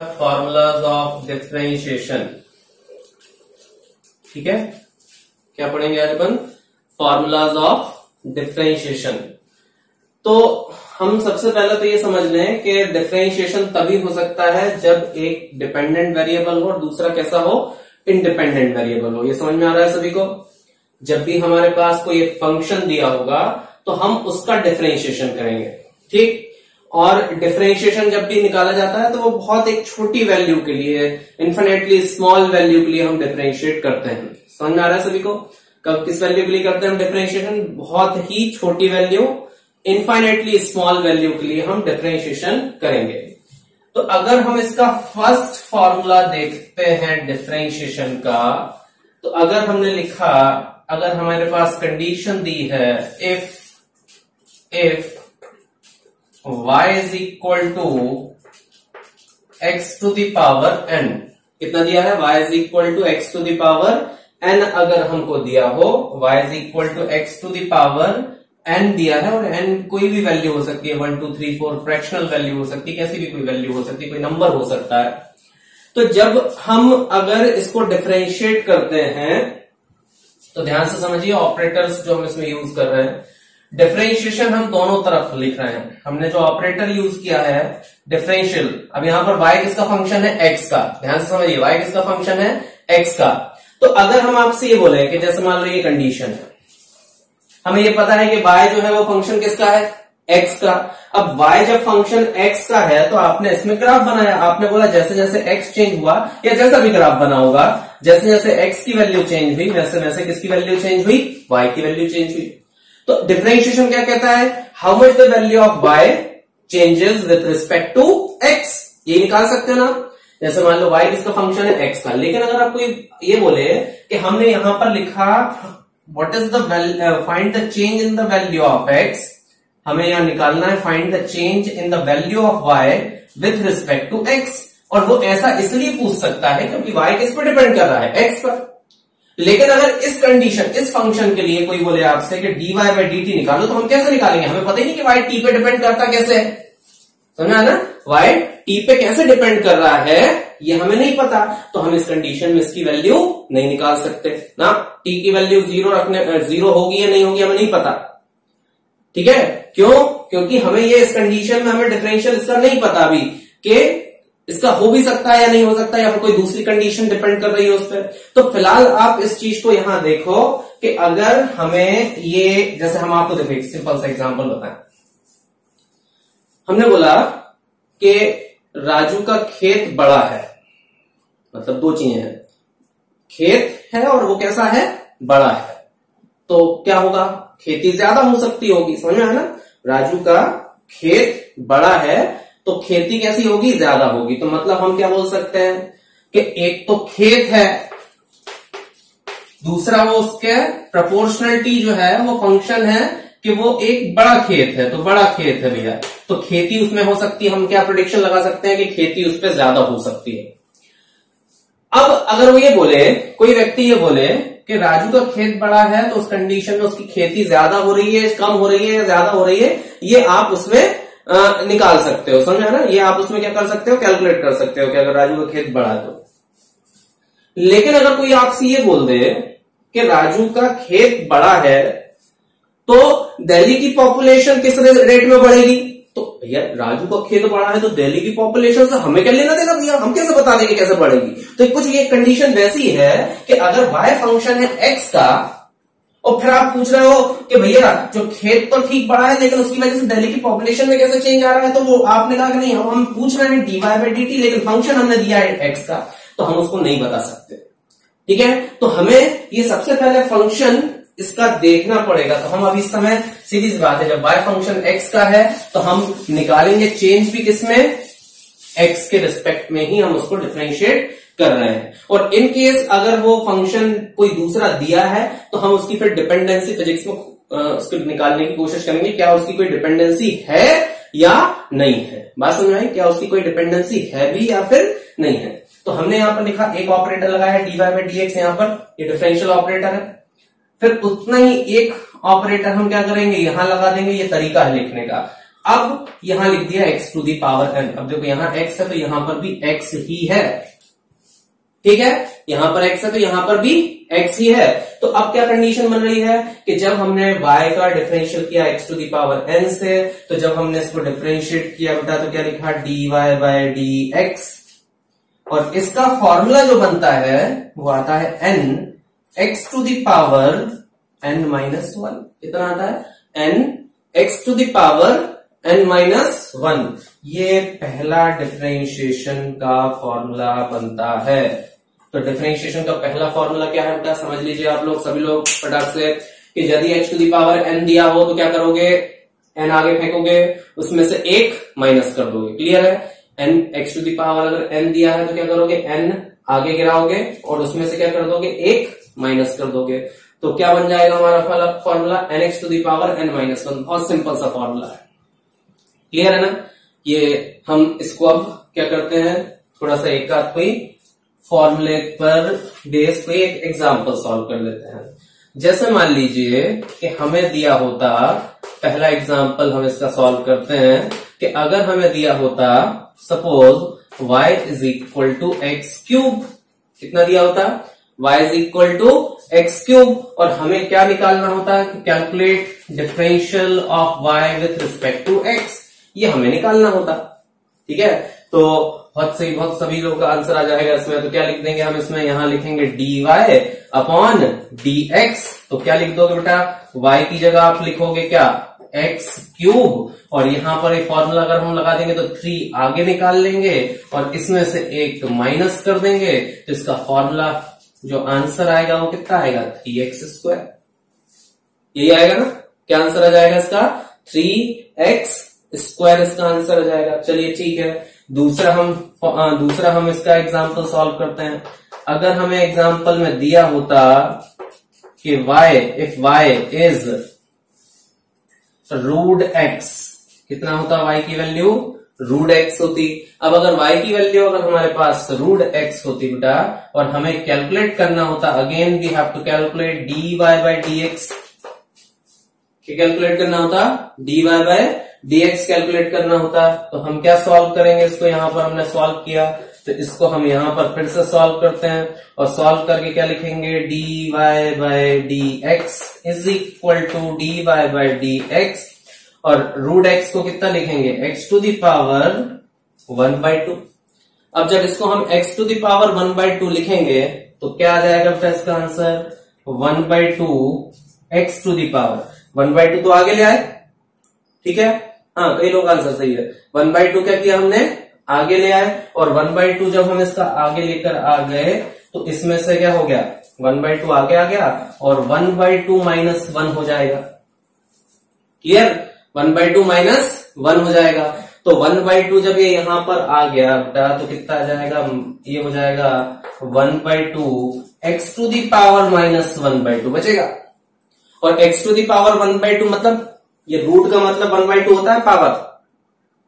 Formulas of differentiation. ठीक है, क्या पढ़ेंगे आज अपन? Formulas of differentiation. तो हम सबसे पहले तो ये समझ लें कि डिफरेंशिएशन तभी हो सकता है जब एक डिपेंडेंट वेरिएबल हो और दूसरा कैसा हो, इंडिपेंडेंट वेरिएबल हो। ये समझ में आ रहा है सभी को? जब भी हमारे पास कोई एक फंक्शन दिया होगा तो हम उसका डिफरेंशिएशन करेंगे। ठीक, और डिफरेंशिएशन जब भी निकाला जाता है तो वो बहुत एक छोटी वैल्यू के लिए, इन्फिनेटली स्मॉल वैल्यू के लिए हम डिफरेंशिएट करते हैं। समझ में आ रहा है सभी को? कब किस वैल्यू के लिए करते हैं हम डिफरेंशिएशन? बहुत ही छोटी वैल्यू, इन्फिनेटली स्मॉल वैल्यू के लिए हम डिफरेंशिएशन करेंगे। तो अगर हम इसका फर्स्ट फॉर्मूला देखते हैं डिफरेंशिएशन का, तो अगर हमने लिखा, अगर हमारे पास कंडीशन दी है if y is equal to x to the power n, कितना दिया है? y is equal to x to the power n अगर हमको दिया हो, y is equal to x to the power n दिया है, और n कोई भी वैल्यू हो सकती है, 1 2 3 4 फ्रैक्शनल वैल्यू हो सकती है, कैसी भी कोई वैल्यू हो सकती है, कोई नंबर हो सकता है। तो जब हम अगर इसको डिफरेंशिएट करते हैं तो ध्यान से समझिए, ऑपरेटर्स जो हम इसमें यूज कर रहे हैं, डिफरेंशिएशन हम दोनों तरफ लिख रहे हैं। हमने जो ऑपरेटर यूज किया है डिफरेंशियल, अब यहां पर y किसका फंक्शन है? x का। ध्यान से समझिए, y किसका फंक्शन है? x का। तो अगर हम आपसे ये बोले कि जैसे मान लो ये कंडीशन है, हमें ये पता है कि y जो है वो फंक्शन किसका है? x का। अब y जब फंक्शन x का है तो आपने इसमें ग्राफ बनाया। आपने बोला जैसे जैसे x चेंज हुआ, या जैसा भी ग्राफ बना होगा, जैसे जैसे x की वैल्यू चेंज हुई वैसे वैसे किसकी वैल्यू चेंज हुई? y की वैल्यू चेंज हुई। तो डिफरेंशिएशन क्या कहता है? How much the value of y changes with respect to x। ये निकाल सकते हैं ना? जैसे मान लो y किसका फंक्शन है? x का। लेकिन अगर आपको ये बोले कि हमने यहां पर लिखा what is the find the change in the value of x, हमें यहां निकालना है find the change in the value of y with respect to x। और वो ऐसा इसलिए पूछ सकता है क्योंकि y किस पर डिपेंड कर रहा है? x पर। लेकिन अगर इस कंडीशन, इस फंक्शन के लिए कोई बोले आपसे कि dy बाई dt निकालो, तो हम कैसे निकालेंगे? हमें पता ही नहीं कि y t पे डिपेंड करता कैसे है। समझा ना? y t पे कैसे डिपेंड कर रहा है ये हमें नहीं पता, तो हम इस कंडीशन में इसकी वैल्यू नहीं निकाल सकते ना। t की वैल्यू जीरो होगी या नहीं होगी हमें नहीं पता। ठीक है, क्यों? क्योंकि हमें ये इस कंडीशन में हमें डिफरेंशियल इसका नहीं पता अभी कि इसका हो भी सकता है या नहीं हो सकता, या फिर कोई दूसरी कंडीशन डिपेंड कर रही है उस पर। तो फिलहाल आप इस चीज को यहां देखो कि अगर हमें ये, जैसे हम आपको देखो एक सिंपल सा एग्जांपल बताएं। हमने बोला कि राजू का खेत बड़ा है, मतलब दो चीजें हैं, खेत है और वो कैसा है? बड़ा है। तो क्या होगा? खेती ज्यादा हो सकती होगी। समझ में आया ना? राजू का खेत बड़ा है तो खेती कैसी होगी? ज्यादा होगी। तो मतलब हम क्या बोल सकते हैं कि एक तो खेत है, दूसरा वो उसके प्रोपोर्शनलिटी जो है वो फंक्शन है कि वो एक बड़ा खेत है, तो बड़ा खेत है भैया, तो खेती उसमें हो सकती है। हम क्या प्रेडिक्शन लगा सकते हैं कि खेती उस पर ज्यादा हो सकती है। अब अगर वो ये बोले, कोई व्यक्ति ये बोले कि राजू का खेत बड़ा है, तो उस कंडीशन में उसकी खेती ज्यादा हो रही है, कम हो रही है या ज्यादा हो रही है, ये आप उसमें निकाल सकते हो। समझा ना? ये आप उसमें क्या कर सकते हो? कैलकुलेट कर सकते हो कि अगर राजू का खेत बड़ा है तो। लेकिन अगर कोई आपसे ये बोल दे कि राजू का खेत बड़ा है तो दिल्ली की पॉपुलेशन किस रेट में बढ़ेगी, तो भैया राजू का खेत बड़ा है तो दिल्ली की पॉपुलेशन से हमें क्या लेना देना भैया? हम कैसे बता देंगे कैसे बढ़ेगी? तो कुछ ये कंडीशन वैसी है कि अगर y फंक्शन है x का, और फिर आप पूछ रहे हो कि भैया जो खेत तो ठीक बड़ा है लेकिन उसकी वजह से दिल्ली की पॉपुलेशन में कैसे चेंज आ रहा है, तो वो आपने कहा कि नहीं, हम पूछ रहे हैं dy बाई dt, लेकिन फंक्शन हमने दिया है x का, तो हम उसको नहीं बता सकते। ठीक है, तो हमें ये सबसे पहले फंक्शन इसका देखना पड़ेगा। तो हम अभी इस समय सीधी सी बात है, जब y फंक्शन x का है तो हम निकालेंगे चेंज भी किसमें? x के रिस्पेक्ट में ही हम उसको डिफरेंशिएट कर रहे हैं। और इन केस अगर वो फंक्शन कोई दूसरा दिया है तो हम उसकी फिर डिपेंडेंसी फिजिक्स में उसको निकालने की कोशिश करेंगे, क्या उसकी कोई डिपेंडेंसी है या नहीं है। बात समझ में आई? क्या उसकी कोई डिपेंडेंसी है भी या फिर नहीं है। तो हमने यहां पर लिखा, एक ऑपरेटर लगाया है dy बाई dx, यहां पर ये डिफरेंशियल ऑपरेटर है। फिर उतना ही एक ऑपरेटर हम क्या करेंगे? यहां लगा देंगे, ये तरीका है लिखने का। अब यहां लिख दिया x to the power n। अब देखो यहां x है तो यहां पर भी x ही है, ठीक है, यहां पर x है तो यहां पर भी x ही है। तो अब क्या कंडीशन बन रही है कि जब हमने y का डिफरेंशियल किया x to the power n से, तो जब हमने इसको डिफरेंशिएट किया बेटा तो क्या लिखा dy बाय dx, और इसका फॉर्मूला जो बनता है वो आता है n x to the power n minus one. कितना आता है n x to the power n minus one. ये पहला डिफरेंशिएशन का फॉर्मूला बनता है। तो डिफरेंशिएशन का पहला फॉर्मूला क्या है बेटा, समझ लीजिए आप लोग, सभी लोग फटाक से, कि यदि x to the power n दिया हो तो क्या करोगे, n आगे फेंकोगे, उसमें से एक माइनस कर दोगे। क्लियर है, n x to the power अगर n दिया है तो क्या करोगे, n आगे गिराओगे और उसमें से क्या कर दोगे, एक माइनस कर दोगे। तो क्या बन जाएगा हमारा formula, n x to the power n minus one. बहुत सिंपल सा फॉर्मूला है। क्लियर है ना। ये हम इसको अब क्या करते हैं, थोड़ा सा एक आध कोई फॉर्मूले पर बेस पे एक एग्जाम्पल सॉल्व कर लेते हैं। जैसे मान लीजिए कि हमें दिया होता, पहला एग्जाम्पल हम इसका सॉल्व करते हैं, कि अगर हमें दिया होता suppose y is equal to x cube. कितना दिया होता, y is equal to x cube, और हमें क्या निकालना होता है, calculate differential of y with respect to x। ये हमें निकालना होता, ठीक है। तो बहुत सही, बहुत सभी लोगों का आंसर आ जाएगा इसमें। तो क्या लिख देंगे हम इसमें, यहां लिखेंगे dy अपॉन dx। तो क्या लिख दोगे बेटा, y की जगह आप लिखोगे क्या, एक्स क्यूब, और यहां पर एक फॉर्मूला अगर हम लगा देंगे तो 3 आगे निकाल लेंगे और इसमें से एक माइनस कर देंगे। तो इसका फॉर्मूला जो आंसर आएगा वो कितना आएगा, 3x स्क्वायर। यही आएगा ना, क्या आंसर आ जाएगा इसका, 3x स्क्वायर इसका आंसर आ जाएगा। चलिए ठीक है, दूसरा हम इसका एग्जाम्पल सॉल्व करते हैं। अगर हमें एग्जाम्पल में दिया होता कि if y is root x, कितना होता y की वैल्यू, रूट x होती। अब अगर y की वैल्यू अगर हमारे पास रूट x होती बेटा, और हमें कैलकुलेट करना होता, again we have to calculate dy by dx। क्या कैलकुलेट करना होता, dy बाय dx कैलकुलेट करना होता। तो हम क्या सॉल्व करेंगे इसको, यहां पर हमने सॉल्व किया तो इसको हम यहां पर फिर से सॉल्व करते हैं, और सॉल्व करके क्या लिखेंगे, dy by dx is equal to dy by dx, और रूट x को कितना लिखेंगे, x टू दी पावर 1/2। अब जब इसको हम x टू दी पावर 1/2 लिखेंगे तो क्या आ जाएगा बेटा इसका answer, 1/2 x to the power 1/2 तो आगे ले आए, ठीक है, हाँ कई लोग आंसर सही है। 1/2 क्या किया हमने, आगे ले आए, और 1/2 जब हम इसका आगे लेकर आ गए तो इसमें से क्या हो गया, 1/2 आगे आ गया और 1/2 माइनस 1 हो जाएगा। क्लियर, 1/2 माइनस 1 हो जाएगा। तो 1/2 जब ये यहां पर आ गया बेटा तो कितना आ जाएगा, ये हो जाएगा 1/2 x to the power minus 1/2 बचेगा। और x टू दी पावर 1/2 मतलब, ये रूट का मतलब 1/2 होता है पावर,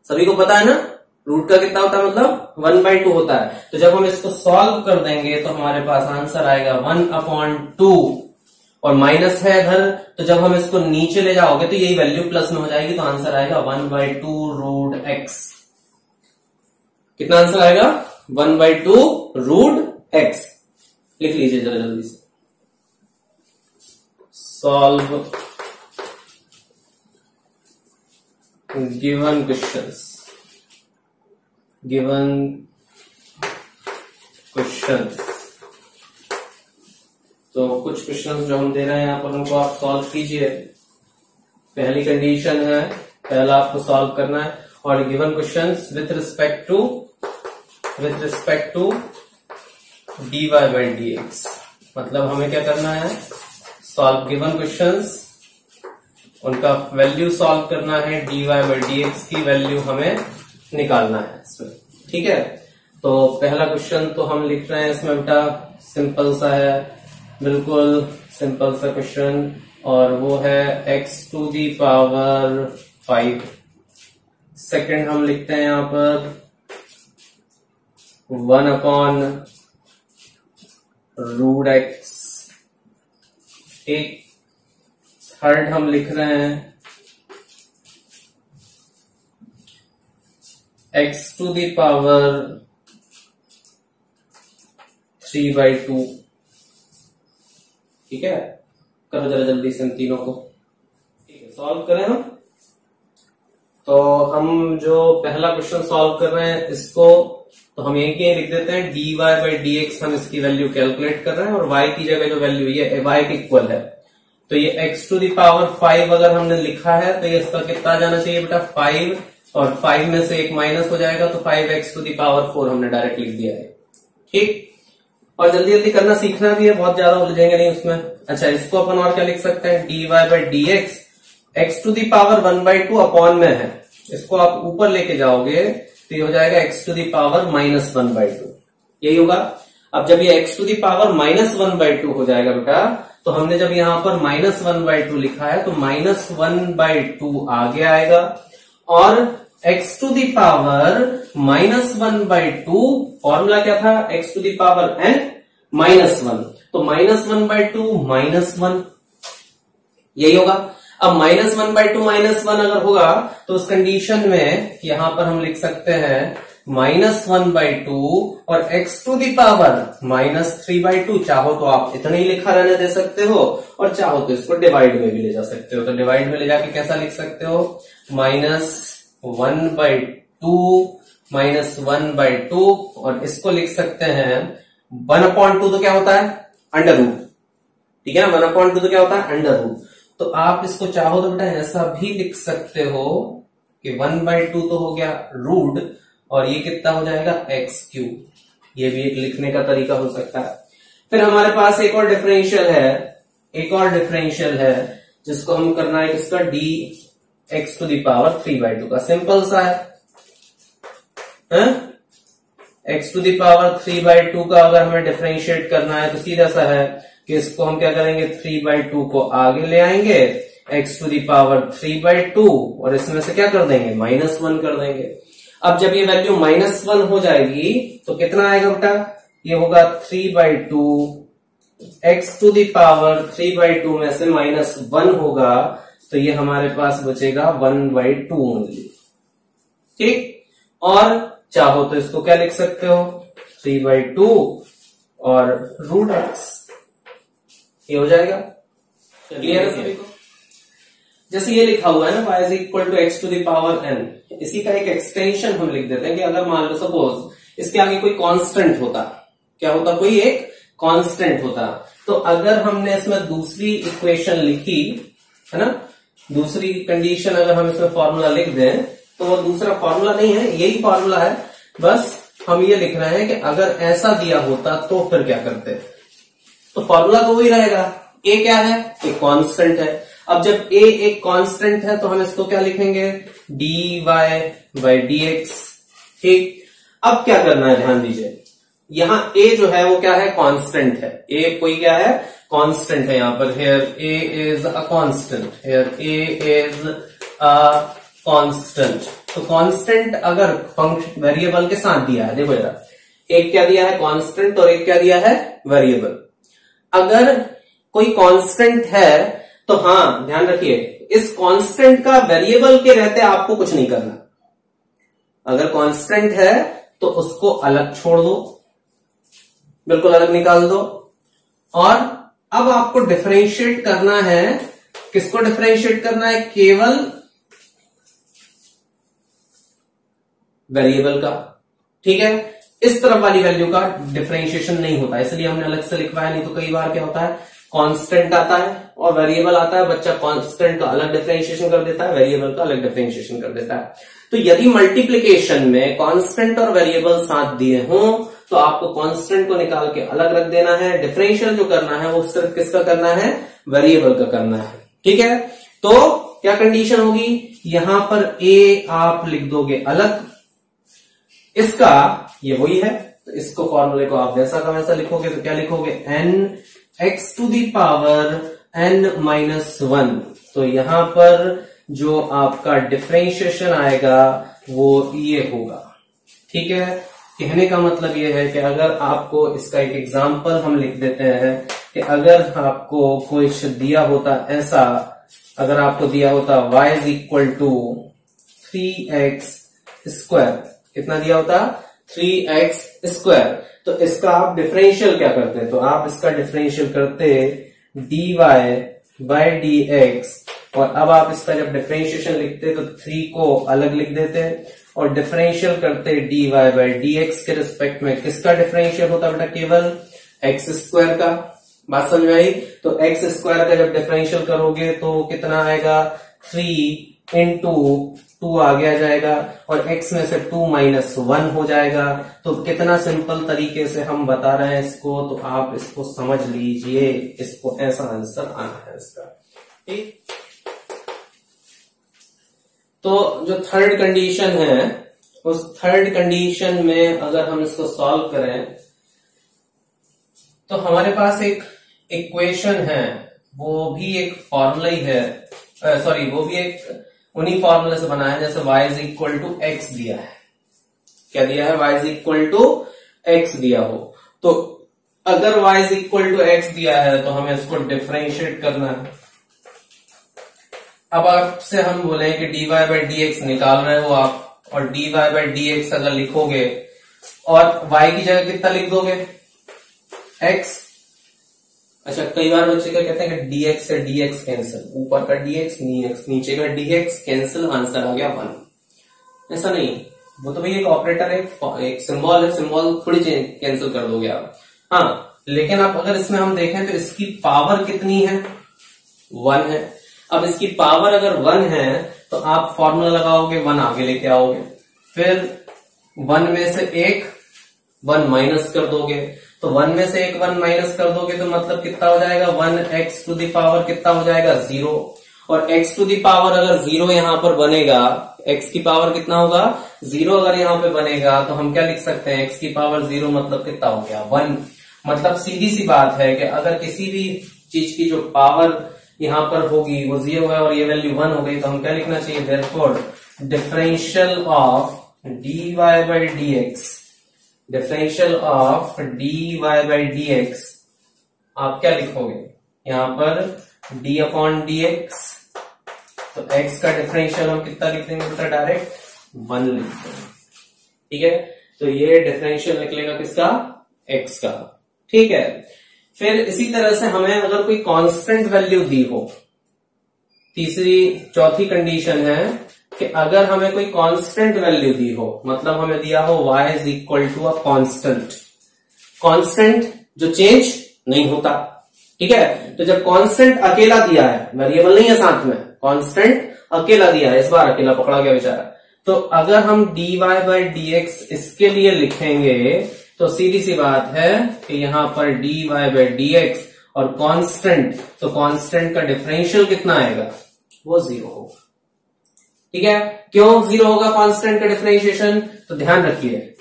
सभी को पता है ना, रूट का कितना होता है मतलब 1/2 होता है। तो जब हम इसको सॉल्व कर देंगे तो हमारे पास आंसर आएगा 1/2, और माइनस है इधर, तो जब हम इसको नीचे ले जाओगे तो यही वैल्यू प्लस में हो जाएगी, तो आंसर आएगा 1/2 रूट x। कितना आंसर आएगा, 1/2 रूट x। लिख लीजिए जरा जल्दी से, सॉल्व गिवन क्वेश्चंस। तो कुछ क्वेश्चंस जो हम दे रहे हैं यहाँ पर उनको आप सॉल्व कीजिए। पहली कंडीशन है, पहला आपको सॉल्व करना है, और given questions with respect to dy by dx। मतलब हमें क्या करना है, सॉल्व गिवन क्वेश्चंस, उनका वैल्यू सॉल्व करना है, dy बाय dx की वैल्यू हमें निकालना है इसमें, ठीक है। तो पहला क्वेश्चन तो हम लिख रहे हैं इसमें बेटा, सिंपल सा है, बिल्कुल सिंपल सा क्वेश्चन, और वो है x to the power 5। Second हम लिखते हैं यहां पर 1/√x। एक थर्ड हम लिख रहे हैं x टू द पावर 3/2। ठीक है, करो जरा जल्दी से इन तीनों को। ठीक है, सॉल्व करें हम। तो हम जो पहला क्वेश्चन सॉल्व कर रहे हैं इसको तो हम यही लिख देते हैं dy/dx। हम इसकी वैल्यू कैलकुलेट कर रहे हैं और y की जगह जो वैल्यू ये y के इक्वल है। तो ये x टू द पावर 5 अगर हमने लिखा है तो ये इसका कितना आ जाना चाहिए बेटा 5, और 5 में से एक माइनस हो जाएगा तो 5x टू द पावर 4 हमने डायरेक्ट लिख दिया है। ठीक, और जल्दी जल्दी करना सीखना भी है, बहुत ज्यादा उलझेंगे नहीं उसमें। अच्छा, इसको अपन और क्या लिख सकते हैं, dy/dx x to the power 1/2 upon में है, इसको आप ऊपर लेके जाओगे तो ये हो जाएगा x टू द पावर -1/2। यही होगा। अब जब ये x टू द पावर -1/2 हो जाएगा बेटा, तो हमने जब यहां पर -1/2 लिखा है तो -1/2 आगे आएगा, और x to the power -1/2 formula क्या था, x to the power n -1, तो -1/2 -1, यही होगा। अब -1/2 -1 अगर होगा तो उस कंडीशन में यहां पर हम लिख सकते हैं -1/2 और x टू द पावर -3/2। चाहो तो आप इतना ही लिखा रहने दे सकते हो, और चाहो तो इसको डिवाइड में भी ले जा सकते हो। तो डिवाइड में ले जाके कैसा लिख सकते हो, -1/2 और इसको लिख सकते हैं 1/2। तो क्या होता है, अंडर रूट। ठीक है ना, 1/2 तो क्या होता है, अंडर रूट। तो आप इसको चाहो तो बेटा ऐसा भी लिख सकते हो कि 1/2 तो हो गया रूट, और ये कितना हो जाएगा x3। ये भी एक लिखने का तरीका हो सकता है। फिर हमारे पास एक और डिफरेंशियल है, जिसको हम करना है किसका, dx टू द पावर 3/2 का। सिंपल सा है, x टू द पावर 3/2 का अगर हमें डिफरेंशिएट करना है तो सीधा सा है कि इसको हम क्या करेंगे, 3/2 को आगे ले आएंगे, x टू द पावर 3/2 और इसमें से क्या कर देंगे, -1 कर देंगे। अब जब ये वैल्यू -1 हो जाएगी तो कितना आएगा बेटा, ये होगा 3/2, x टू द पावर 3/2 में से -1 होगा, तो ये हमारे पास बचेगा 1/2 ओनली। ठीक, और चाहो तो इसको क्या लिख सकते हो, 3/2 और √x, ये हो जाएगा। क्लियर है सभी को। जैसे ये लिखा हुआ है ना, y is equal to x to the power n, इसी का एक एक्सटेंशन हम लिख देते हैं कि अगर मान लो सपोज इसके आगे कोई कांस्टेंट होता, क्या होता, कोई एक कांस्टेंट होता, तो अगर हमने इसमें दूसरी इक्वेशन लिखी है ना, दूसरी कंडीशन अगर हम इसमें फॉर्मूला लिख दें तो वो दूसरा फॉर्मूला नहीं है, यही फॉर्मूला है, बस हम ये लिख रहे हैं कि अगर ऐसा दिया होता तो फिर क्या करते। तो फॉर्मूला तो वही रहेगा। a क्या है, एक कांस्टेंट है। अब जब a एक कांस्टेंट है तो हम इसको क्या लिखेंगे, dy/dx। ठीक, अब क्या करना है, ध्यान दीजिए, यहां a जो है वो क्या है, कांस्टेंट है। a कोई क्या है, कांस्टेंट है। यहां पर here a is a constant, here a is a constant। तो कांस्टेंट अगर फंक्शन वेरिएबल के साथ दिया है, देखो जरा, एक क्या दिया है, कांस्टेंट, और एक क्या दिया है, वेरिएबल। अगर कोई कांस्टेंट है तो हाँ ध्यान रखिए, इस कांस्टेंट का वेरिएबल के रहते आपको कुछ नहीं करना। अगर कांस्टेंट है तो उसको अलग छोड़ दो, बिल्कुल अलग निकाल दो, और अब आपको डिफरेंशिएट करना है। किसको डिफरेंशिएट करना है, केवल वेरिएबल का। ठीक है, इस तरफ वाली वैल्यू का डिफरेंशिएशन नहीं होता, इसलिए हमने अलग से लिखवाया। नहीं तो कई बार क्या होता है, कांस्टेंट आता है और वेरिएबल आता है, बच्चा कांस्टेंट का अलग डिफरेंशिएशन कर देता है, वेरिएबल का अलग डिफरेंशिएशन कर देता है। तो यदि मल्टीप्लीकेशन में कांस्टेंट और वेरिएबल साथ दिए हों तो आपको कांस्टेंट को निकाल के अलग रख देना है, डिफरेंशियल जो करना है वो सिर्फ किसका करना है, वेरिएबल का करना है। ठीक है, तो क्या कंडीशन होगी, यहां पर a आप लिख दोगे अलग, इसका ये वही है, तो इसको फॉर्मूले को आप वैसा का वैसा लिखोगे तो क्या लिखोगे, n x to the power n-1। तो यहां पर जो आपका डिफरेंशिएशन आएगा वो ये होगा। ठीक है, कहने का मतलब ये है कि अगर आपको इसका एक एग्जांपल हम लिख देते हैं कि अगर आपको कुछ दिया होता ऐसा, अगर आपको दिया होता y is equal to 3x square, कितना दिया होता 3x²। तो इसका आप डिफरेंशियल क्या करते हैं, तो आप इसका डिफरेंशियल करते dy/dx, और अब आप इसका जब डिफरेंशिएशन लिखते तो 3 को अलग लिख देते और डिफरेंशियल करते dy/dx के रिस्पेक्ट में। किसका डिफरेंशियल होता बेटा, केवल x² का। बात समझ में आई। तो x² का जब डिफरेंशियल करोगे तो कितना आएगा 3 into 2 आगे आ जाएगा, और x में से 2 - 1 हो जाएगा। तो कितना सिंपल तरीके से हम बता रहे हैं इसको, तो आप इसको समझ लीजिए, इसको ऐसा आंसर आना है इसका। ठीक, तो जो थर्ड कंडीशन है, उस थर्ड कंडीशन में अगर हम इसको सॉल्व करें तो हमारे पास एक इक्वेशन है, वो भी एक फॉर्मूला ही है, सॉरी वो भी एक उन्हीं फॉर्मूले से बना है, जैसे y x दिया है। क्या दिया है, y x दिया हो। तो अगर y x दिया है तो हमें इसको डिफरेंशिएट करना है। अब आपसे हम बोले कि dy/dx निकाल रहे हो आप, और dy/dx अगर लिखोगे और y की जगह कितना लिख दोगे, x। अच्छा, कई बार बच्चे क्या कहते हैं कि dx से dx कैंसिल, ऊपर का dx नीचे का dx कैंसिल, आंसर आ गया 1। ऐसा नहीं, वो तो भाई एक ऑपरेटर है, एक सिंबल है, सिंबल थोड़ी कैंसिल कर दोगे आप। हाँ, लेकिन अब अगर इसमें हम देखें तो इसकी पावर कितनी है, 1 है। अब इसकी पावर अगर 1 है तो आप फॉर्मूला लगाओगे, 1 आगे लेके आओगे, फिर 1 में से एक 1 माइनस कर दोगे, तो 1 में से एक 1 माइनस कर दोगे तो मतलब कितना हो जाएगा, 1x⁴ कितना हो जाएगा 0। और x⁴ अगर 0 यहां पर बनेगा, x की पावर कितना होगा 0 अगर यहां पे बनेगा, तो हम क्या लिख सकते हैं, x की पावर 0 मतलब कितना हो गया 1। मतलब सीधी सी बात है कि अगर किसी भी चीज की जो पावर यहां पर होगी वो 0 है और ये वैल्यू 1 हो गई, तो हम क्या लिखना चाहिए, therefore differential of dy/dx, differential of dy/dx आप क्या लिखोगे, यहां पर d/dx, तो x का डिफरेंशियल हम कितना लिख देंगे बेटा, डायरेक्ट 1 लिख देंगे। ठीक है, तो ये डिफरेंशियल निकलेगा किसका, x का। ठीक है, फिर इसी तरह से हमें अगर कोई कांस्टेंट वैल्यू दी हो, चौथी कंडीशन है कि अगर हमें कोई कांस्टेंट वैल्यू दी हो, मतलब हमें दिया हो y = अ कांस्टेंट, कांस्टेंट जो चेंज नहीं होता। ठीक है, तो जब कांस्टेंट अकेला दिया है, वेरिएबल नहीं है साथ में, कांस्टेंट अकेला दिया है, इस बार अकेला पकड़ा गया बेचारा, तो अगर हम dy/dx इसके लिए लिखेंगे तो सीधी सी बात है कि यहां पर dy/dx और कांस्टेंट, तो कांस्टेंट का डिफरेंशियल कितना आएगा, वो 0 होगा। ठीक है, क्यों 0 होगा कांस्टेंट का डिफरेंशिएशन, तो ध्यान रखिए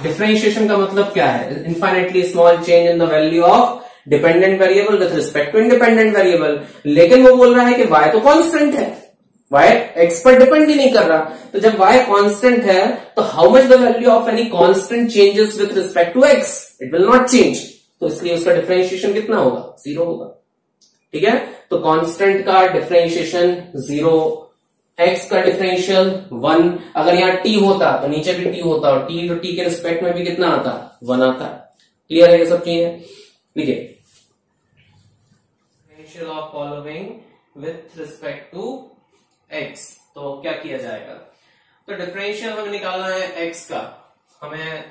डिफरेंशिएशन का मतलब क्या है, infinitely small change in the value of dependent variable with respect to independent variable. लेकिन वो बोल रहा है कि y तो कांस्टेंट है, y x पर डिपेंड ही नहीं कर रहा, तो जब y कांस्टेंट है तो how much the value of any constant changes with respect to x, it will not change, तो इसलिए उसका डिफरेंशिएशन कितना होगा, 0 होगा। ठीक है, तो कांस्टेंट का डिफरेंशिएशन 0, x का डिफरेंशियल 1, अगर यहाँ t होता तो नीचे भी t होता, और t के रिस्पेक्ट में भी कितना आता, 1 आता। क्लियर है ये सब चीजें। देखिए, differential of following with respect to x, तो क्या किया जाएगा, तो डिफरेंशियल हमें निकालना है x का। हमें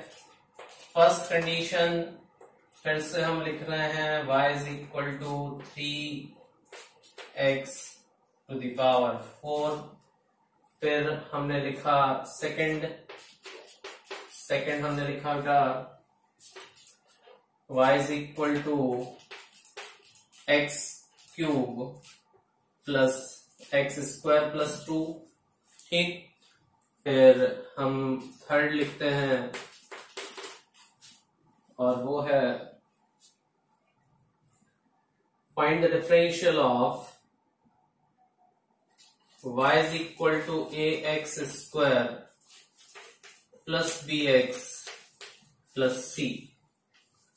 फर्स्ट कंडीशन फिर से हम लिख रहे हैं y = 3x⁴, फिर हमने लिखा सेकंड हमने लिखा बेटा y = x³ प्लस x² + 2। ठीक, फिर हम थर्ड लिखते हैं और वो है find the differential of y = ax² + bx + c।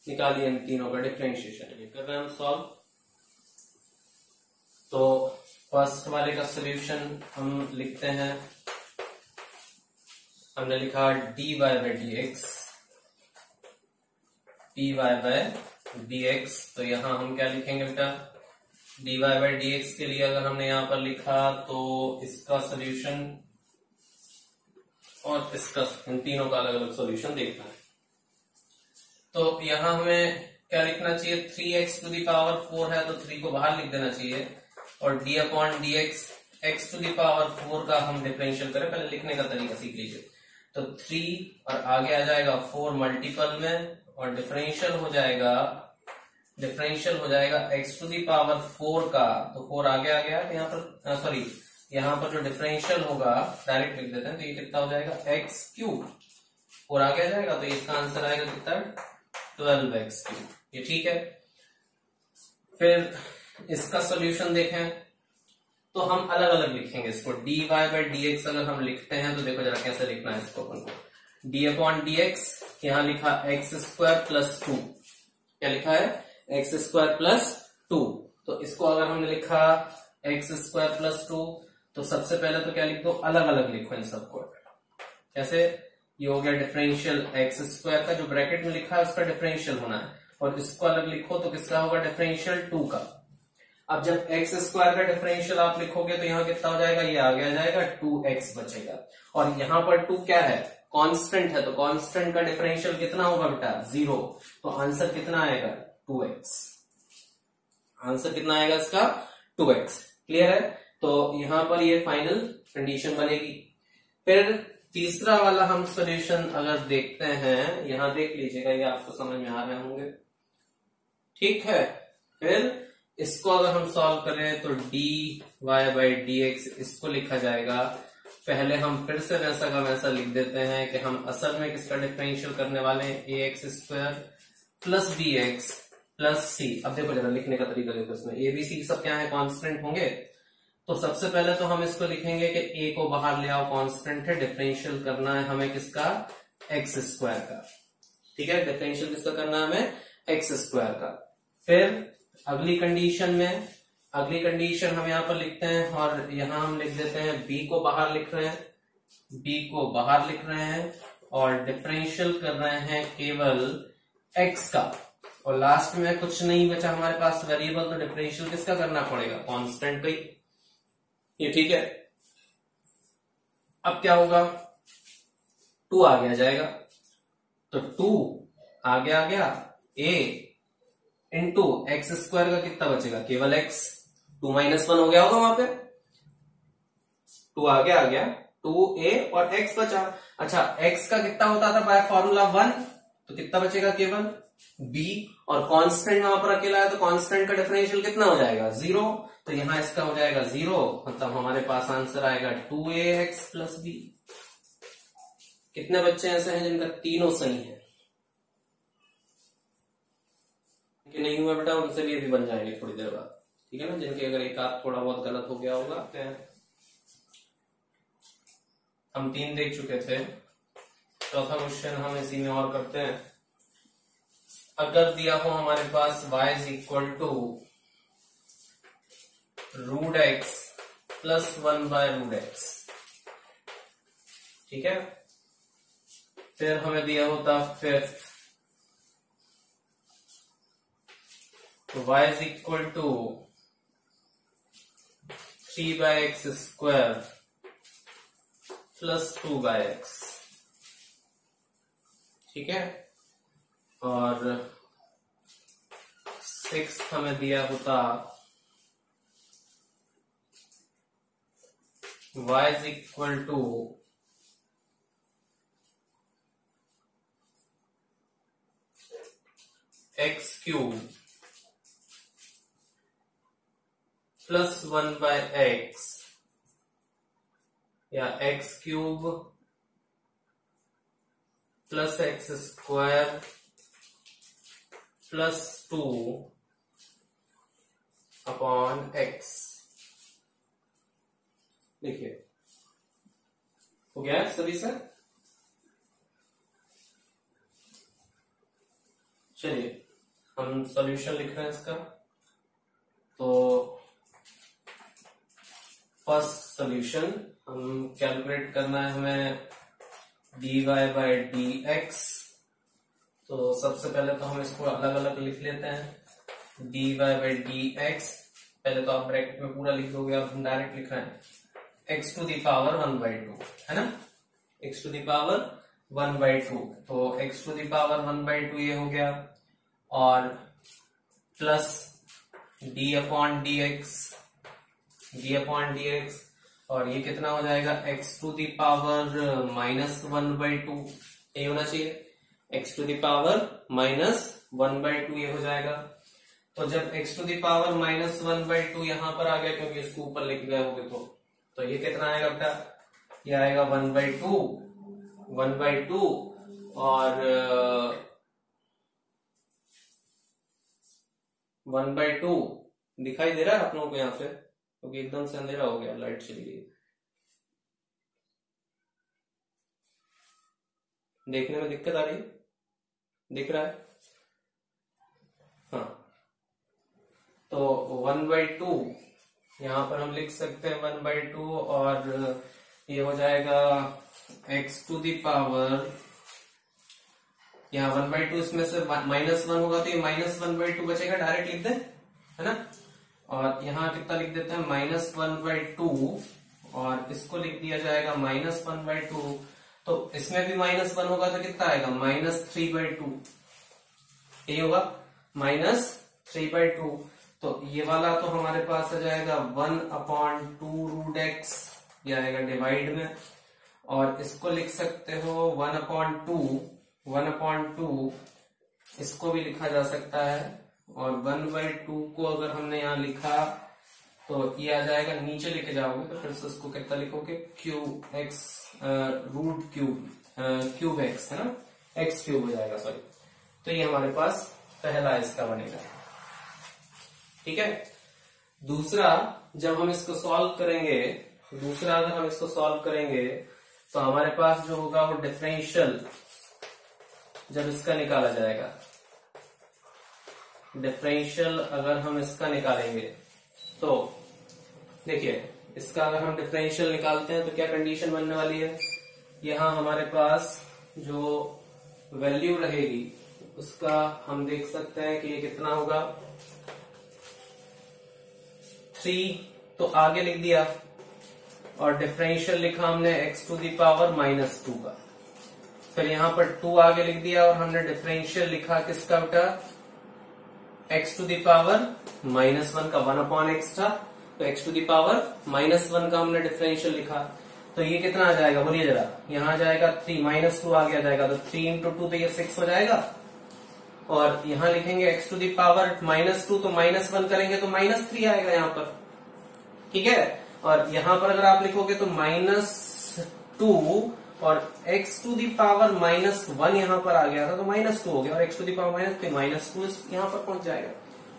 निकालिए इन तीनों का डिफरेंशिएशन, कर रहे हैं हम सॉल्व। तो फर्स्ट वाले का सॉल्यूशन हम लिखते हैं, हमने लिखा dy by dx, dy by dx। तो यहां हम क्या लिखेंगे बेटा, dy बाय dx के लिए अगर हमने यहां पर लिखा तो इसका सोल्यूशन और इसका, इन तीनों का अलग अलग सोल्यूशन देखना है। तो यहां हमें क्या लिखना चाहिए, 3x टू दी पावर 4 है तो 3 को बाहर लिख देना चाहिए, और d upon dx x to the power 4 का हम डिफरेंशियल करें, पहले लिखने का तरीका सीख लीजिए। तो 3 और आगे आ जाएगा 4 मल्टीपल में, और डिफरेंशियल हो जाएगा x टू दी पावर 4 का, तो 4 आगे आ गया, यहाँ पर सॉरी यहाँ पर जो डिफरेंशियल होगा डायरेक्ट लिख देते हैं, तो ये कितना हो जाएगा x क्यूब, 4 आगे आ जाएगा, तो इसका आंसर आएगा कितना, 12x क्यूब। ये ठीक है। फिर इसका सॉल्यूशन देखें तो हम अलग अलग लिखेंगे इसको, dy बाय dx अगर हम लिखते हैं तो देखो जरा कैसे लिखना है इसको अपन को। d अपॉन dx यहां लिखा x स्क्वायर प्लस 2, क्या लिखा है, x स्क्वायर प्लस 2। तो इसको अगर हमने लिखा x स्क्वायर प्लस 2, तो सबसे पहले तो क्या लिख दो, अलग अलग लिखो इन सबको। कैसे, ये हो गया डिफरेंशियल x स्क्वायर का, जो ब्रैकेट में लिखा है उसका डिफरेंशियल होना है, और इसको अलग लिखो तो किसका होगा, डिफरेंशियल 2 का। अब जब x स्क्वायर का डिफरेंशियल आप लिखोगे तो यहाँ कितना हो जाएगा, ये आगे आ जाएगा, 2x बचेगा, और यहाँ पर 2 क्या है, कांस्टेंट है, तो कांस्टेंट का डिफरेंशियल कितना होगा बेटा, 0। तो आंसर कितना आएगा, 2x। आंसर कितना आएगा इसका, 2x। क्लियर है। तो यहां पर ये फाइनल कंडीशन बनेगी। फिर तीसरा वाला हम सॉल्यूशन अगर देखते हैं, यहां देख लीजिएगा, ये आपको समझ में आ रहे होंगे, ठीक है। फिर इसको अगर हम सॉल्व करें तो dy बाय dx इसको लिखा जाएगा, पहले हम फिर से वैसा का वैसा लिख देते हैं कि हम असल में किसका डिफरेंशियल करने वाले हैं, ax square plus bx plus c। अब देखो जरा लिखने का तरीका देखो, इसमें a b c सब क्या है, कांस्टेंट होंगे। तो सबसे पहले तो हम इसको लिखेंगे कि a को बाहर ले आओ, कांस्टेंट है, डिफरेंशियल करना है हमें किसका, x स्क्वायर का, ठीक है। डिफरेंशियल किसका करना है हमें, x स्क्वायर का। फिर अगली कंडीशन हम यहाँ पर लिखते हैं, और यहाँ हम लिख देते हैं b को बाहर लिख रहे हैं, और डिफरेंशियल कर रहे हैं केवल x का, और लास्ट में कुछ नहीं बचा हमारे पास वेरिएबल, तो डिफरेंशियल किसका करना पड़ेगा, कांस्टेंट का ही। ये ठीक है। अब क्या होगा, 2 आगे आ जाएगा, तो 2 आगे आ गया, a इंटू एक्स स्क्वायर का कितना बचेगा, केवल x, 2 माइनस 1 हो गया होगा वहां पे, 2 आगे आ गया, 2a और x बचा। अच्छा, x का कितना होता था बाय फॉर्मूला 1, तो कितना बचेगा, केवल b, और कांस्टेंट वहां पर अकेला है, तो कांस्टेंट का डिफरेंशियल कितना हो जाएगा, 0। तो यहां इसका हो जाएगा 0, मतलब हमारे पास आंसर आएगा 2ax प्लस b। कितने बच्चे ऐसे हैं जिनका तीनों सही है, कि नहीं हुआ बेटा, उनसे भी अभी बन जाएंगे थोड़ी देर बाद, ठीक है ना, जिनके अगर एक आध थोड़ा बहुत गलत हो गया होगा। हम 3 देख चुके थे, चौथा क्वेश्चन हम इसी में और करते हैं। अगर दिया हो हमारे पास y is equal to root x plus 1 by root x, ठीक है। फिर हमें दिया होता फिफ्थ, तो y is equal to 3 by x square plus 2 by x, ठीक है। और 6 हमें दिया होता y is equal to x cube plus 1 by x, या x cube plus x square plus 2 upon x. देखिए हो गया सभी सर। चलिए हम सॉल्यूशन लिख रहे हैं इसका। तो फर्स्ट सॉल्यूशन हम कैलकुलेट करना है हमें dy बाय dx। तो सबसे पहले तो हम इसको अलग अलग लिख लेते हैं। dy बाय dx, पहले तो आप ब्रैकेट में पूरा लिख दोगे, अब हम डायरेक्ट लिख रहे हैं x टू दी पावर 1/2, है ना, x टू दी पावर 1/2। तो x टू दी पावर 1/2 ये हो गया, और प्लस d अपॉन dx, और ये कितना हो जाएगा, x टू दी पावर -1/2, ये होना चाहिए, x टू दी पावर -1/2 ये हो जाएगा। तो जब x टू दी पावर -1/2 यहां पर आ गया, क्योंकि इसको ऊपर लिख गए होगे, तो ये कितना आएगा बेटा, ये आएगा 1/2 और 1/2 दिखाई दे रहा है आप लोगों को यहाँ पे, क्योंकि एकदम से अंधेरा हो गया, लाइट चली गई। देखने में दिक्कत आ रही है, दिख रहा है, हाँ। तो 1/2 यहां पर हम लिख सकते हैं 1/2, और ये हो जाएगा x टू दी पावर, यहाँ 1/2 इसमें से -1 होगा, तो ये -1/2 बचेगा, डायरेक्ट लिख दे, है ना। और यहाँ कितना लिख देते हैं, -1/2, और इसको लिख दिया जाएगा -1/2। तो इसमें भी -1 होगा, तो कितना आएगा, -3/2, ये होगा -3/2। तो ये वाला तो हमारे पास आ जाएगा 1/2√x, ये आएगा डिवाइड में, और इसको लिख सकते हो 1/2, इसको भी लिखा जा सकता है, और 1/2 को अगर हमने यहाँ लिखा तो ये आ जाएगा, नीचे लेके जाओगे तो फिर से उसको कितना लिखोगे, क्यूब x, है ना, x³ हो जाएगा, सॉरी। तो ये हमारे पास पहला इसका बनेगा, ठीक है। दूसरा, जब हम इसको सॉल्व करेंगे, अगर हम इसको सॉल्व करेंगे तो हमारे पास जो होगा वो डिफरेंशियल, जब इसका निकाला जाएगा, डिफरेंशियल अगर हम इसका निकालेंगे तो देखिए, इसका अगर हम डिफरेंशियल निकालते हैं तो क्या कंडीशन बनने वाली है, यहां हमारे पास जो वैल्यू रहेगी उसका हम देख सकते हैं कि ये कितना होगा, 3 तो आगे लिख दिया, और डिफरेंशियल लिखा हमने x टू दी पावर -2 का, फिर यहां पर 2 आगे लिख दिया, और हमने डिफरेंशियल लिखा किसका बेटा, x टू दी पावर -1 का, 1/x था, तो x टू दी पावर -1 का हमने डिफरेंशियल लिखा। तो ये कितना आ जाएगा, बोलिए जरा, यहां आ जाएगा 3, -2 आ गया जाएगा, तो 3 × 2 तो ये 6 हो जाएगा, और यहां लिखेंगे x टू दी पावर -2, तो -1 करेंगे तो -3 आएगा यहाँ पर, ठीक है। और यहां पर अगर आप लिखोगे तो -2, और x टू दी पावर -1 यहां पर आ गया था, तो -2 हो गया, और x टू दी पावर -2 यहां पर पहुंच जाएगा,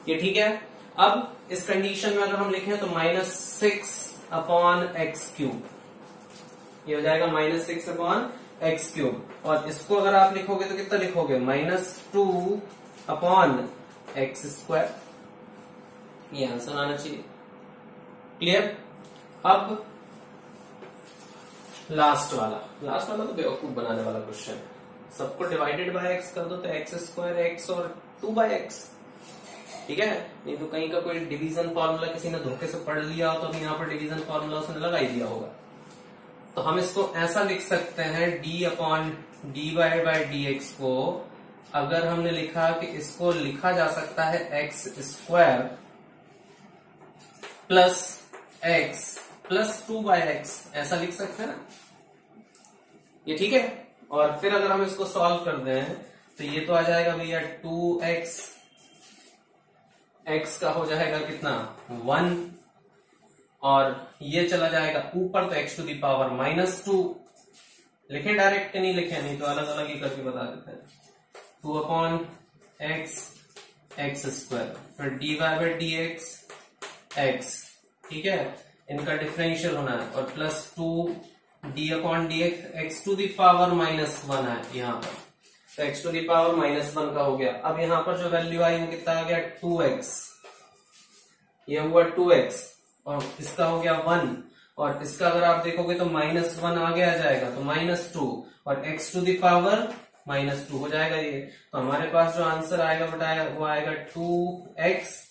ये ठीक है। अब इस कंडीशन में अगर हम लिखें तो -6/x³, ये हो जाएगा -6/x³, और इसको अगर आप लिखोगे तो कितना लिखोगे, -2/x², ये आंसर आना चाहिए, क्लियर। अब लास्ट वाला तो बेवकूफ बनाने वाला क्वेश्चन है, सबको डिवाइडेड बाय x कर दो तो x² x और 2/x, ठीक है। नहीं तो कहीं का कोई डिवीजन फॉर्मूला किसी ने धोखे से पढ़ लिया हो, तो अभी यहाँ पर डिवीजन फॉर्मूला उसने लगा ही दिया होगा। तो हम इसको ऐसा लिख सकते हैं, d/dy/dx को अगर हमने लिखा कि इसको लिखा जा सकता है x² plus x plus 2/x, ऐसा लिख सकते हैं ना, ये ठीक है। और फिर अगर हम इसको सॉल्व कर दें तो ये तो आ जाएगा भैया 2x, x का हो जाएगा कितना 1, और ये चला जाएगा ऊपर, तो x टू दी पावर -2, लिखे डायरेक्ट नहीं लिखे, नहीं तो अलग अलग ही करके बता देते हैं, 2/x x², फिर dy/dx x, ठीक है, इनका डिफरेंशियल होना है, और plus 2d/dx x to the power -1 है यहाँ पर, तो x टू दी पावर -1 का हो गया। अब यहाँ पर जो वैल्यू आई वो कितना आ गया, 2x, ये हुआ 2x, और इसका हो गया 1, और इसका अगर आप देखोगे तो -1 आगे आ जाएगा तो -2 और x टू द पावर -2 हो जाएगा ये। तो हमारे पास जो आंसर आएगा वो आएगा 2x।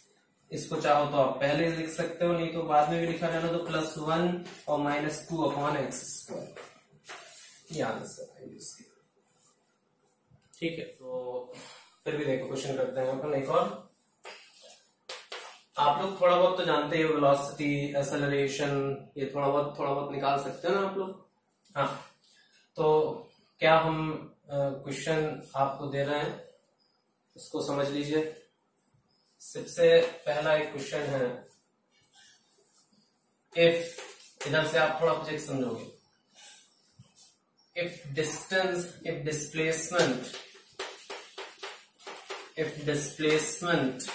इसको चाहो तो आप पहले लिख सकते हो, नहीं तो बाद में भी लिखा जाना, तो +1 और -2/x²। ये आंसर है इसका। ठीक है, तो फिर भी देखो क्वेश्चन करते हैं अपन एक और। आप लोग थोड़ा बहुत तो जानते ही हो, वेलोसिटी, एक्सेलरेशन, ये थोड़ा बहुत निकाल सकते हो ना आप लोग। हाँ, तो क्या हम क्वेश्चन आपको दे रहे हैं, इसको समझ लीजिए। सबसे पहला एक क्वेश्चन है, इफ, इधर से आप थोड़ा ऑब्जेक्ट समझोगे, if displacement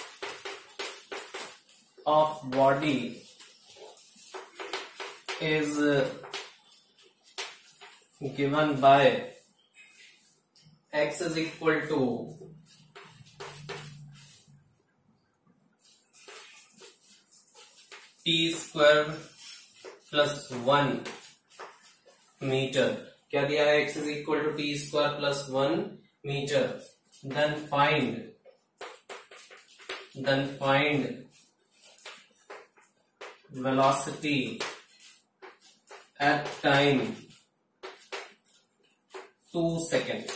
of body is given by x is equal to t square plus 1 metre, क्या दिया है, x is equal to t square plus 1 metre, then find velocity at time 2 seconds।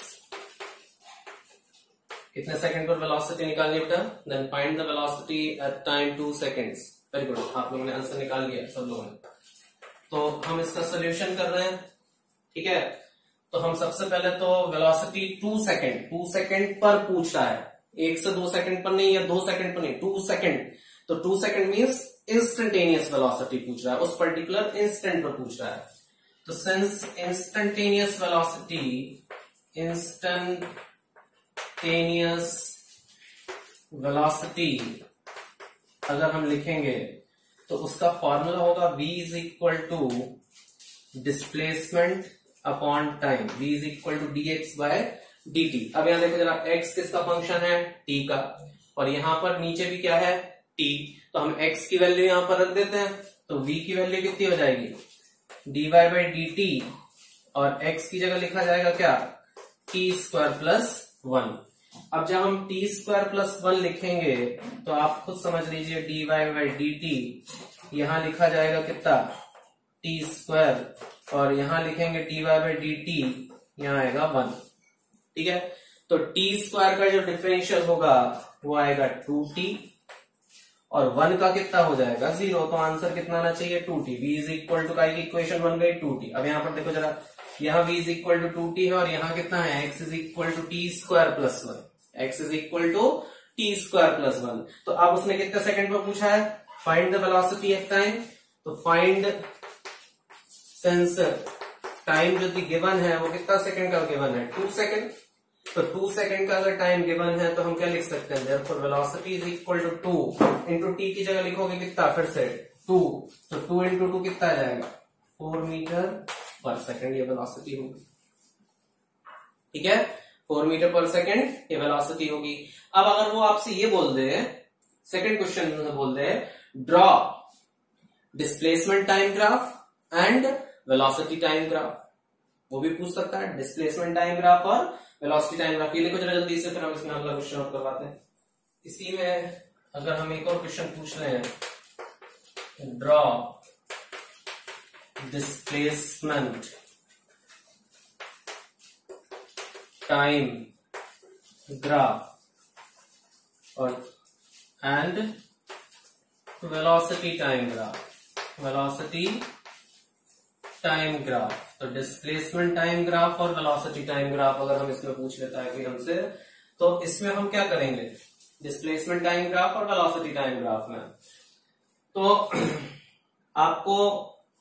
कितने second पर velocity निकालनी बेटा, then find the velocity at time 2 seconds. Very good, आप लोगों ने आंसर निकाल लिया सब लोगों ने। तो हम इसका सोल्यूशन कर रहे हैं, ठीक है। तो हम सबसे पहले तो वेलोसिटी 2 सेकंड पर पूछ रहा है, 1 से 2 सेकंड पर नहीं या 2 सेकंड पर नहीं, 2 सेकंड। तो 2 सेकंड मीन्स इंस्टेंटेनियस वेलोसिटी पूछ रहा है, उस पर्टिकुलर इंस्टेंट पर पूछ रहा है। तो सिंस इंस्टेंटेनियस वेलोसिटी अगर हम लिखेंगे तो उसका फॉर्मूला होगा v is equal to displacement upon time, v is equal to dx/dt। अब यहां देखो जरा, x किसका फंक्शन है, t का, और यहां पर नीचे भी क्या है, t। तो हम x की वैल्यू यहां पर रख देते हैं, तो v की वैल्यू कितनी हो जाएगी, dy/dt, और x की जगह लिखा जाएगा क्या, t² + 1। अब जब हम t² + 1 लिखेंगे तो आप खुद समझ लीजिए, dy/dt यहां लिखा जाएगा कितना, t², और यहां लिखेंगे dy/dt, यहां आएगा 1। ठीक है, तो t² का जो डिफरेंशियल होगा वो आएगा 2t, और 1 का कितना हो जाएगा 0। तो आंसर कितना आना चाहिए, 2t। v is equal to का इक्वेशन बन गई 2t। अब यहां पर देखो जरा, यहाँ v is equal to 2t है, और यहाँ कितना है, x is equal to t² + 1, x is equal to t² + 1। तो अब उसने कितने सेकंड पर पूछा है, find the velocity at time. तो फाइंड, सिंस टाइम जो गिवन है वो कितना सेकंड का गिवन है, 2 सेकंड। तो 2 सेकंड का अगर टाइम गिवन है तो हम क्या लिख सकते हैं, therefore velocity is equal to 2 into t की जगह लिखोगे कितना, फिर से 2, तो 2 इंटू 2 कितना आ जाएगा, 4 मीटर पर सेकंड ये वेलोसिटी होगी। ठीक है, 4 मीटर पर सेकंड ये वेलोसिटी होगी। अब अगर वो आपसे ये बोल दे, सेकंड क्वेश्चन में बोल दे, draw displacement time graph and velocity time graph, वो भी पूछ सकता है, डिस्प्लेसमेंट टाइम ग्राफ और वेलोसिटी टाइम ग्राफ। ये लिखो जरा जल्दी से, फिर हम इसमें अगला क्वेश्चन और करवाते हैं। इसी में अगर हम एक और क्वेश्चन पूछ रहे हैं, ड्रॉ डिस्प्लेसमेंट टाइम ग्राफ और एंड वेलोसिटी टाइम ग्राफ, तो डिस्प्लेसमेंट टाइम ग्राफ और वेलोसिटी टाइम ग्राफ अगर हम इसमें पूछ लेता है फिर हमसे, तो इसमें हम क्या करेंगे, डिस्प्लेसमेंट टाइम ग्राफ और वेलोसिटी टाइम ग्राफ में। तो आपको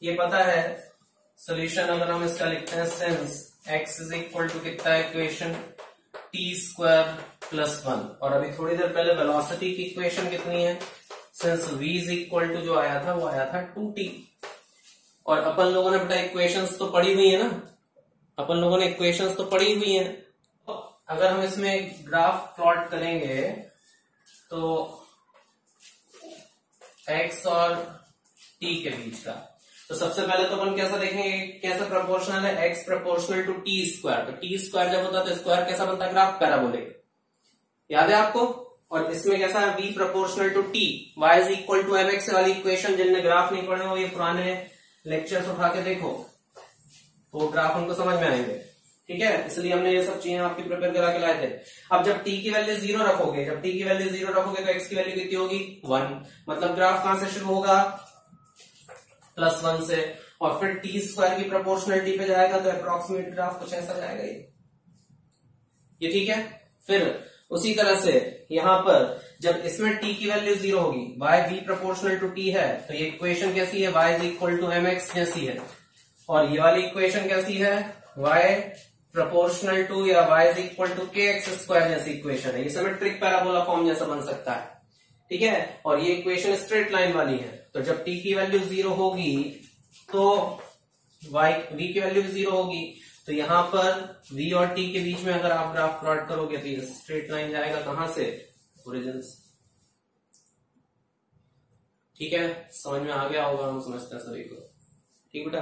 ये पता है सॉल्यूशन, अगर हम इसका लिखते हैं, since x is equal to कितना है इक्वेशन, t² + 1, और अभी थोड़ी देर पहले वेलोसिटी की इक्वेशन कितनी है, since v is equal to जो आया था वो आया था 2t। और अपन लोगों ने बेटा इक्वेशंस तो पढ़ी हुई है ना, अपन लोगों ने इक्वेशंस तो पढ़ी हुई है। अगर हम इसमें ग्राफ प्लॉट करेंगे तो x और t के बीच का, तो सबसे पहले तो अपन कैसा देखेंगे, कैसा प्रोपोर्शनल है, x proportional to t square. तो टी स्क्वायर जब होता है तो स्क्वायर कैसा बनता है, ग्राफ पैराबोलिक, याद है आपको। और इसमें कैसा है, v proportional to t, y is equal to mx वाली इक्वेशन, जिनने ग्राफ नहीं पढ़े हो ये पुराने लेक्चर्स उठा के देखो, तो ग्राफ उनको समझ में आएंगे, ठीक है। इसलिए हमने ये सब चीजें आपकी प्रिपेयर करा के लाए थे। अब जब t की वैल्यू 0 रखोगे, जब t की वैल्यू 0 रखोगे तो x की वैल्यू कितनी होगी, 1, मतलब ग्राफ कहां से शुरू होगा, +1 से, और फिर टी स्क्वायर की प्रोपोर्शनलिटी पे जाएगा तो अप्रोक्सीमेट ग्राफ कुछ ऐसा जाएगा ये ठीक है। फिर उसी तरह से यहां पर जब इसमें t की वैल्यू 0 होगी, y v proportional to t है, तो ये इक्वेशन कैसी है, y is equal to mx जैसी है, और ये वाली इक्वेशन कैसी है, y प्रोपोर्शनल टू या y is equal to kx square जैसी इक्वेशन है। ये सिमेट्रिक पैराबोला फॉर्म जैसा बन सकता है, ठीक है। और ये इक्वेशन स्ट्रेट लाइन वाली है, तो जब t की वैल्यू 0 होगी तो v की वैल्यू 0 होगी, तो यहां पर v और t के बीच में अगर आप ग्राफ प्लॉट करोगे तो ये स्ट्रेट लाइन जाएगा कहां से, ओरिजिन से, ठीक है। समझ में आ गया होगा, हम समझते हैं सभी को, ठीक बेटा।